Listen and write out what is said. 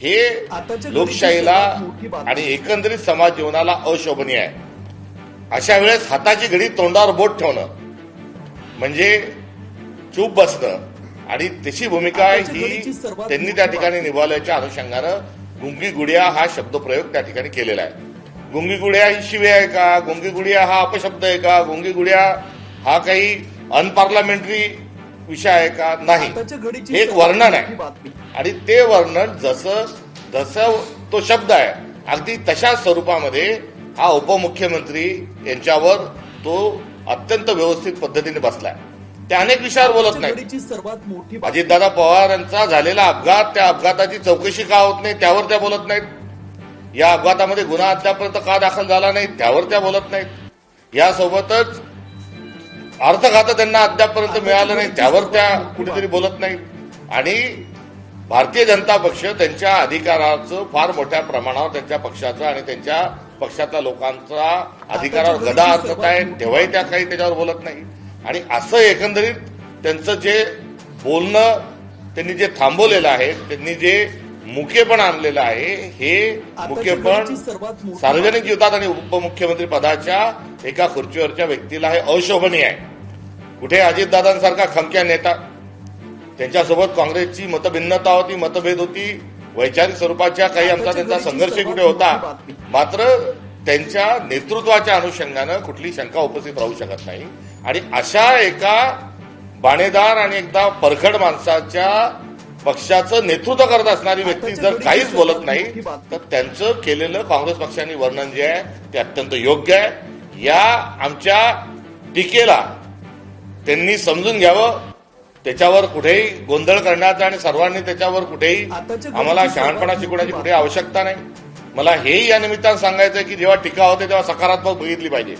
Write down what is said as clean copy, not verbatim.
हे लोकशाहीला आणि एकंदरीत समाज जीवनाला अशोभनीय आहे. अशा वेळेस हाताची घडी तोंडावर बोट ठेवणं म्हणजे चूप बसणं आणि तशी भूमिका ही त्यांनी त्या ठिकाणी निभावल्याच्या अनुषंगानं गुंगी गुडिया हा शब्दप्रयोग त्या ठिकाणी केलेला आहे. गुंगी गुडिया ही शिवी आहे का? गुंगी गुडिया हा अपशब्द आहे का? गुंगी गुडिया हा काही अनपार्लमेंटरी विषय आहे का? नाही, हे एक वर्णन आहे आणि ते वर्णन जसं तो शब्द आहे अगदी तशाच स्वरूपामध्ये हा उपमुख्यमंत्री यांच्यावर तो अत्यंत व्यवस्थित पद्धतीने बसलाय. ते अनेक विषयावर बोलत नाहीत. अजितदादा पवार यांचा झालेला अपघात, त्या अपघाताची चौकशी का होत नाही त्यावर त्या बोलत नाहीत. या अपघातामध्ये गुन्हा अद्यापर्यंत का दाखल झाला नाही त्यावर त्या बोलत नाहीत. यासोबतच अर्थखातं त्यांना अद्यापर्यंत मिळालं नाही त्यावर त्या कुठेतरी बोलत नाहीत. आणि भारतीय जनता पक्ष त्यांच्या अधिकाराचं फार मोठ्या प्रमाणावर त्यांच्या पक्षाचं आणि त्यांच्या पक्षातल्या लोकांचा अधिकारावर गदा आणत आहे तेव्हाही त्या काही त्याच्यावर बोलत नाही. आणि असं एकंदरीत त्यांचं जे बोलणं त्यांनी जे थांबवलेलं आहे, त्यांनी जे मुकेपण आणलेलं आहे, हे मुकेपण सार्वजनिक जीवनात आणि उपमुख्यमंत्री पदाच्या एका खुर्चीवरच्या व्यक्तीला हे अशोभनीय आहे. कुठे अजितदादांसारखा खमक्या नेता, त्यांच्यासोबत काँग्रेसची मतभिन्नता होती, मतभेद होती, वैचारिक स्वरूपाच्या काही आमचा त्यांचा संघर्ष कुठे होता, मात्र त्यांच्या नेतृत्वाच्या अनुषंगानं कुठली शंका उपस्थित राहू शकत नाही. आणि अशा एका बाणेदार आणि एकदा परखड माणसाच्या पक्षाचं नेतृत्व करत असणारी व्यक्ती जर काहीच बोलत नाही तर त्यांचं केलेलं काँग्रेस पक्षाने वर्णन जे आहे ते अत्यंत योग्य आहे. या आमच्या टीकेला त्यांनी समजून घ्यावं. त्याच्यावर कुठेही गोंधळ करण्याचा आणि सर्वांनी त्याच्यावर कुठेही आम्हाला शहाणपणा शिकवण्याची कुठेही आवश्यकता नाही. मला हेही या निमित्तानं सांगायचं आहे की जेव्हा टीका होते तेव्हा सकारात्मक बघितली पाहिजे.